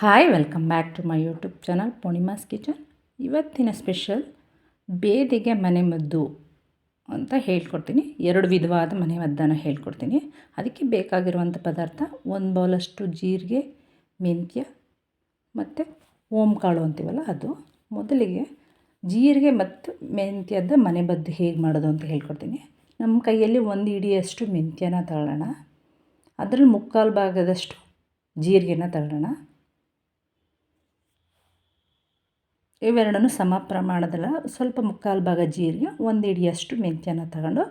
Hi welcome back to my YouTube channel Poornima's Kitchen. ಇವತ್ತಿನ special ಬೇದಿಗೆ ಮನೆಮದ್ದು ಅಂತ ಹೇಳ್ಕೊಡ್ತೀನಿ. 2 ವಿಧವಾದ ಮನೆಮದ್ದನ್ನು ಹೇಳ್ಕೊಡ್ತೀನಿ. ಅದಕ್ಕೆ ಬೇಕಾಗಿರುವಂಥ ಪದಾರ್ಥ 1 ಬೌಲಷ್ಟು ಜೀರಿಗೆ, ಮೆಂತ್ಯ ಮತ್ತು ಓಂಕಾಳು ಅಂತೀವಲ್ಲ ಅದು. ಮೊದಲಿಗೆ ಜೀರಿಗೆ ಮತ್ತು ಮೆಂತ್ಯದ ಮನೆಮದ್ದು ಹೇಗೆ ಮಾಡೋದು ಅಂತ ಹೇಳ್ಕೊಡ್ತೀನಿ. ನಮ್ಮ ಕೈಯಲ್ಲಿ 1 ಹಿಡಿಯಷ್ಟು ಮೆಂತ್ಯನ ತಗೊಳ್ಳೋಣ. ಅದರಲ್ಲಿ 3/4 ಭಾಗದಷ್ಟು ಜೀರಿಗೆನ ತಗೊಳ್ಳೋಣ. ಇವೆರಡನ್ನು ಸಮ ಪ್ರಮಾಣದಲ್ಲ, ಸ್ವಲ್ಪ 3/4 ಭಾಗ ಜೀರಿಗೆ, 1 ಹಿಡಿಯಷ್ಟು ಮೆಂತ್ಯನ ತಗೊಂಡು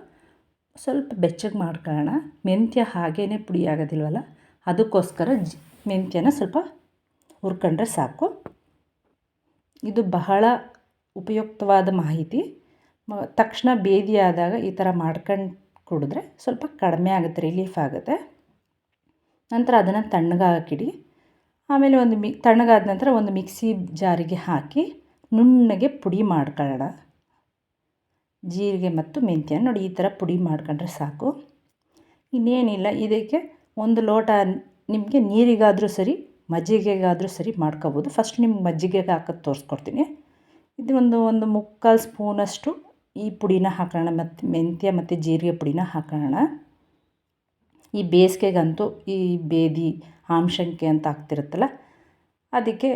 ಸ್ವಲ್ಪ ಬೆಚ್ಚಗೆ ಮಾಡ್ಕೊಳ್ಳೋಣ. ಮೆಂತ್ಯ ಹಾಗೇ ಪುಡಿ ಆಗೋದಿಲ್ವಲ್ಲ, ಅದಕ್ಕೋಸ್ಕರ ಮೆಂತ್ಯನ ಸ್ವಲ್ಪ ಹುರ್ಕೊಂಡ್ರೆ ಸಾಕು. ಇದು ಬಹಳ ಉಪಯುಕ್ತವಾದ ಮಾಹಿತಿ. ತಕ್ಷಣ ಬೇದಿ ಆದಾಗ ಈ ಥರ ಮಾಡ್ಕೊಂಡು ಕುಡಿದ್ರೆ ಸ್ವಲ್ಪ ಕಡಿಮೆ ಆಗುತ್ತೆ, ರಿಲೀಫ್ ಆಗುತ್ತೆ. ನಂತರ ಅದನ್ನು ತಣ್ಣಗಾಕಿಡಿ. ಆಮೇಲೆ ತಣ್ಣಗಾದ ನಂತರ ಒಂದು ಮಿಕ್ಸಿ ಜಾರಿಗೆ ಹಾಕಿ ನುಣ್ಣಗೆ ಪುಡಿ ಮಾಡ್ಕೊಳ್ಳೋಣ. ಜೀರಿಗೆ ಮತ್ತು ಮೆಂತ್ಯ ನೋಡಿ, ಈ ಥರ ಪುಡಿ ಮಾಡ್ಕೊಂಡ್ರೆ ಸಾಕು. ಇನ್ನೇನಿಲ್ಲ, ಇದಕ್ಕೆ 1 ಲೋಟ ನಿಮಗೆ ನೀರಿಗಾದರೂ ಸರಿ, ಮಜ್ಜಿಗೆಗಾದರೂ ಸರಿ ಮಾಡ್ಕೋಬೋದು. ಫಸ್ಟ್ ನಿಮ್ಗೆ ಮಜ್ಜಿಗೆಗೆ ಹಾಕೋದು ತೋರಿಸ್ಕೊಡ್ತೀನಿ. ಇದು ಒಂದು 3/4 ಸ್ಪೂನಷ್ಟು ಈ ಪುಡಿನ ಹಾಕೋಣ. ಮತ್ತು ಮೆಂತ್ಯ ಮತ್ತು ಜೀರಿಗೆ ಪುಡಿನ ಹಾಕೋಣ. ಈ ಬೇಸಿಗೆಗಂತೂ ಈ ಬೇದಿ ಆಮಶಂಕೆ ಅಂತ ಆಗ್ತಿರುತ್ತಲ್ಲ, ಅದಕ್ಕೆ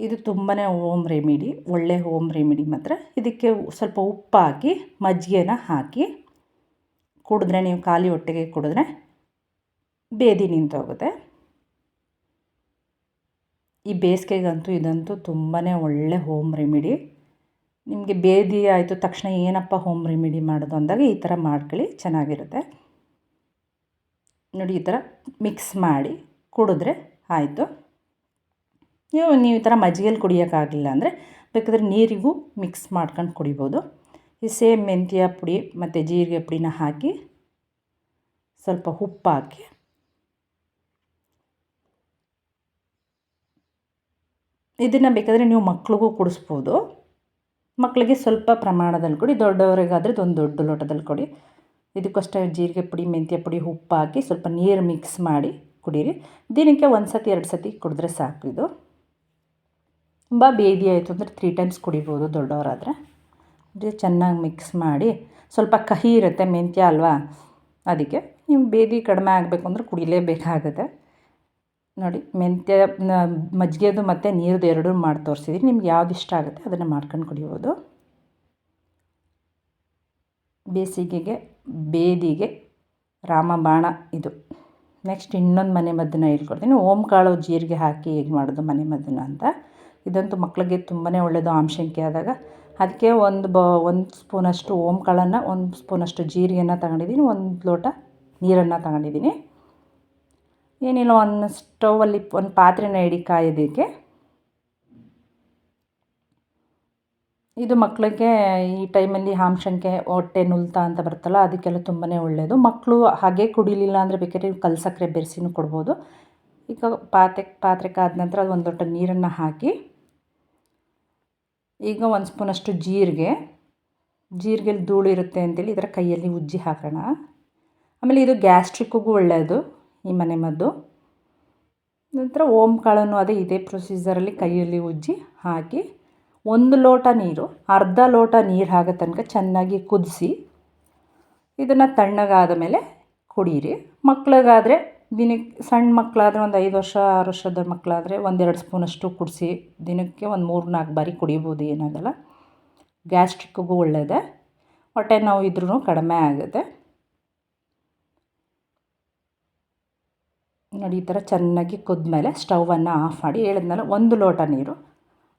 ಇದು ತುಂಬಾ ಹೋಮ್ ರೆಮಿಡಿ, ಒಳ್ಳೆ ಹೋಮ್ ರೆಮಿಡಿ ಮಾತ್ರ. ಇದಕ್ಕೆ ಸ್ವಲ್ಪ ಉಪ್ಪು ಹಾಕಿ ಮಜ್ಜಿಗೆನ ಹಾಕಿ ಕುಡಿದ್ರೆ, ನೀವು ಖಾಲಿ ಹೊಟ್ಟೆಗೆ ಕುಡಿದ್ರೆ ಬೇದಿ ನಿಂತೋಗುತ್ತೆ. ಈ ಬೇಸಿಗೆಗಂತೂ ಇದಂತೂ ತುಂಬಾ ಒಳ್ಳೆ ಹೋಮ್ ರೆಮಿಡಿ. ನಿಮಗೆ ಬೇದಿ ಆಯಿತು ತಕ್ಷಣ ಏನಪ್ಪ ಹೋಮ್ ರೆಮಿಡಿ ಮಾಡೋದು ಅಂದಾಗ ಈ ಥರ ಮಾಡ್ಕೊಳ್ಳಿ, ಚೆನ್ನಾಗಿರುತ್ತೆ ನೋಡಿ. ಈ ಥರ ಮಿಕ್ಸ್ ಮಾಡಿ ಕುಡಿದ್ರೆ ಆಯಿತು. ನೀವು ಈ ಥರ ಮಜ್ಜಿಗೆಯಲ್ಲಿ ಕುಡಿಯೋಕ್ಕಾಗಲಿಲ್ಲ ಅಂದರೆ ಬೇಕಾದರೆ ನೀರಿಗೂ ಮಿಕ್ಸ್ ಮಾಡ್ಕೊಂಡು ಕುಡಿಬೋದು. ಈ ಸೇಮ್ ಮೆಂತ್ಯ ಪುಡಿ ಮತ್ತು ಜೀರಿಗೆ ಪುಡಿನ ಹಾಕಿ ಸ್ವಲ್ಪ ಉಪ್ಪು ಹಾಕಿ ಇದನ್ನು ಬೇಕಾದರೆ ನೀವು ಮಕ್ಳಿಗೂ ಕುಡಿಸ್ಬೋದು. ಮಕ್ಕಳಿಗೆ ಸ್ವಲ್ಪ ಪ್ರಮಾಣದಲ್ಲಿ ಕೊಡಿ, ದೊಡ್ಡವರಿಗಾದರೆ ಒಂದು ದೊಡ್ಡ ಲೋಟದಲ್ಲಿ ಕೊಡಿ. ಇದಕ್ಕಷ್ಟೇ ಜೀರಿಗೆ ಪುಡಿ, ಮೆಂತ್ಯ ಪುಡಿ, ಉಪ್ಪು ಹಾಕಿ ಸ್ವಲ್ಪ ನೀರು ಮಿಕ್ಸ್ ಮಾಡಿ ಕುಡೀರಿ. ದಿನಕ್ಕೆ 1 ಸತಿ 2 ಸತಿ ಕುಡಿದ್ರೆ ಸಾಕು. ಇದು ತುಂಬ ಬೇದಿ ಆಯಿತು ಅಂದರೆ 3 ಟೈಮ್ಸ್ ಕುಡಿಬೋದು ದೊಡ್ಡವರಾದರೆ. ಇದು ಚೆನ್ನಾಗಿ ಮಿಕ್ಸ್ ಮಾಡಿ, ಸ್ವಲ್ಪ ಕಹಿ ಇರುತ್ತೆ ಮೆಂತ್ಯ ಅಲ್ವಾ, ಅದಕ್ಕೆ ನೀವು ಬೇದಿ ಕಡಿಮೆ ಆಗಬೇಕು ಅಂದರೆ ಕುಡಿಲೇಬೇಕಾಗುತ್ತೆ ನೋಡಿ. ಮೆಂತ್ಯ ಮಜ್ಜಿಗೆದು ಮತ್ತು ನೀರದು 2 ಮಾಡಿ ತೋರಿಸಿದ್ದೀನಿ. ನಿಮ್ಗೆ ಯಾವ್ದು ಇಷ್ಟ ಆಗುತ್ತೆ ಅದನ್ನು ಮಾಡ್ಕೊಂಡು ಕುಡಿಬೋದು. ಬೇಸಿಗೆಗೆ ಬೇದಿಗೆ ರಾಮಬಾಣ ಇದು. ನೆಕ್ಸ್ಟ್ ಇನ್ನೊಂದು ಮನೆಮದ್ದನ್ನು ಹೇಳ್ಕೊಡ್ತೀನಿ. ಓಂಕಾಳು ಜೀರಿಗೆ ಹಾಕಿ ಹೇಗೆ ಮಾಡೋದು ಮನೆಮದ್ದನ್ನು ಅಂತ. ಇದಂತೂ ಮಕ್ಕಳಿಗೆ ತುಂಬಾ ಒಳ್ಳೆಯದು ಆಮಶಂಕೆ ಆದಾಗ. ಅದಕ್ಕೆ 1 ಸ್ಪೂನಷ್ಟು ಓಂಕಾಳನ್ನು, 1 ಸ್ಪೂನಷ್ಟು ಜೀರಿಗೆನ ತಗೊಂಡಿದ್ದೀನಿ, 1 ಲೋಟ ನೀರನ್ನು ತಗೊಂಡಿದ್ದೀನಿ. ಏನಿಲ್ಲ, ಒಂದು ಸ್ಟೌವಲ್ಲಿ 1 ಪಾತ್ರೆನ ಇಡಿ ಕಾಯೋದಕ್ಕೆ. ಇದು ಮಕ್ಕಳಿಗೆ ಈ ಟೈಮಲ್ಲಿ ಆಮಶಂಕೆ, ಹೊಟ್ಟೆ ನುಲ್ತಾ ಅಂತ ಬರುತ್ತಲ್ಲ, ಅದಕ್ಕೆಲ್ಲ ತುಂಬಾ ಒಳ್ಳೆಯದು. ಮಕ್ಕಳು ಹಾಗೆ ಕುಡಿಲಿಲ್ಲ ಅಂದರೆ ಬೇಕಾದ್ರೆ ಕಲ್ಲು ಸಕ್ಕರೆ ಬೆರೆಸಿನೂ ಕೊಡ್ಬೋದು. ಈಗ ಪಾತ್ರೆ ಕಾದ ನಂತರ ಅದು 1 ಲೋಟ ನೀರನ್ನು ಹಾಕಿ, ಈಗ 1 ಸ್ಪೂನಷ್ಟು ಜೀರಿಗೆಲಿ ಧೂಳು ಇರುತ್ತೆ ಅಂತೇಳಿ ಇದರ ಕೈಯಲ್ಲಿ ಉಜ್ಜಿ ಹಾಕೋಣ. ಆಮೇಲೆ ಇದು ಗ್ಯಾಸ್ಟ್ರಿಕ್ಕಿಗೂ ಒಳ್ಳೆಯದು ಈ ಮನೆಮದ್ದು. ನಂತರ ಓಂಕಾಳನ್ನು ಅದೇ ಇದೇ ಪ್ರೊಸೀಜರಲ್ಲಿ ಕೈಯಲ್ಲಿ ಉಜ್ಜಿ ಹಾಕಿ 1 ಲೋಟ ನೀರು, ಅರ್ಧ ಲೋಟ ನೀರು ಆಗೋ ತನಕ ಚೆನ್ನಾಗಿ ಕುದಿಸಿ ಇದನ್ನು ತಣ್ಣಗಾದ ಮೇಲೆ ಕುಡೀರಿ. ಮಕ್ಕಳಿಗಾದರೆ ದಿನಕ್ಕೆ, ಸಣ್ಣ ಮಕ್ಕಳಾದರೆ ಒಂದು 5 ವರ್ಷ 6 ವರ್ಷದ ಮಕ್ಕಳಾದರೆ 1-2 ಸ್ಪೂನಷ್ಟು ಕುಡಿಸಿ ದಿನಕ್ಕೆ 3-4 ಬಾರಿ ಕುಡಿಬೋದು, ಏನಾಗಲ್ಲ. ಗ್ಯಾಸ್ಟ್ರಿಕ್ಕಿಗೂ ಒಳ್ಳೆಯದೇ, ಹೊಟ್ಟೆ ನೋವು ಇದ್ರೂ ಕಡಿಮೆ ಆಗುತ್ತೆ ನೋಡಿ. ಈ ಥರ ಚೆನ್ನಾಗಿ ಕುದ್ಮೇಲೆ ಸ್ಟವನ್ನು ಆಫ್ ಮಾಡಿ, ಹೇಳಿದ್ಮೇಲೆ 1 ಲೋಟ ನೀರು,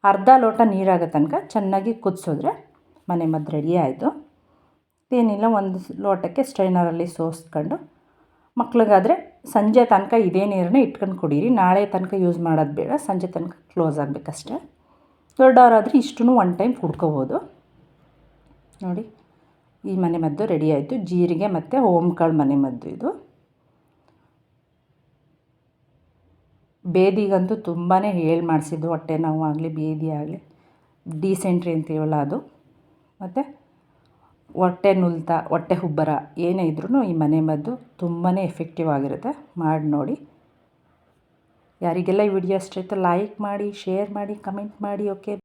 ಅರ್ಧ ಲೋಟ ನೀರಾಗೋ ತನಕ ಚೆನ್ನಾಗಿ ಕುದಿಸಿದ್ರೆ ಮನೆಮದ್ದು ರೆಡಿ ಆಯಿತು. ಏನಿಲ್ಲ, 1 ಲೋಟಕ್ಕೆ ಸ್ಟ್ರೈನರಲ್ಲಿ ಸೋಸ್ಕೊಂಡು, ಮಕ್ಳಿಗಾದರೆ ಸಂಜೆ ತನಕ ಇದೇ ನೀರನ್ನ ಇಟ್ಕೊಂಡು ಕುಡೀರಿ. ನಾಳೆ ತನಕ ಯೂಸ್ ಮಾಡೋದು ಬೇಡ, ಸಂಜೆ ತನಕ ಕ್ಲೋಸ್ ಆಗಬೇಕಷ್ಟೆ. ದೊಡ್ಡವರಾದರೆ ಇಷ್ಟೂ 1 ಟೈಮ್ ಕುಡ್ಕೋಬೋದು ನೋಡಿ. ಈ ಮನೆಮದ್ದು ರೆಡಿ ಆಯಿತು. ಜೀರಿಗೆ ಮತ್ತು ಓಂಕಾಳು ಮನೆಮದ್ದು ಇದು. ಬೇದಿಗಂತೂ ತುಂಬಾ ಮಾಡಿಸಿದ್ದು, ಹೊಟ್ಟೆ ನೋವು ಆಗಲಿ, ಬೇದಿ ಆಗಲಿ, ಡಿಸೆಂಟ್ರಿ ಅಂತೀವಲ್ಲ ಅದು, ಮತ್ತು ಹೊಟ್ಟೆ ನುಲ್ತಾ, ಹೊಟ್ಟೆ ಉಬ್ಬರ ಏನೇ ಇದ್ರೂ ಈ ಮನೆಮದ್ದು ತುಂಬಾ ಎಫೆಕ್ಟಿವ್ ಆಗಿರುತ್ತೆ. ಮಾಡಿ ನೋಡಿ. ಯಾರಿಗೆಲ್ಲ ಈ ವಿಡಿಯೋ ಇಷ್ಟ ಆಯಿತು ಲೈಕ್ ಮಾಡಿ, ಶೇರ್ ಮಾಡಿ, ಕಮೆಂಟ್ ಮಾಡಿ. ಓಕೆ.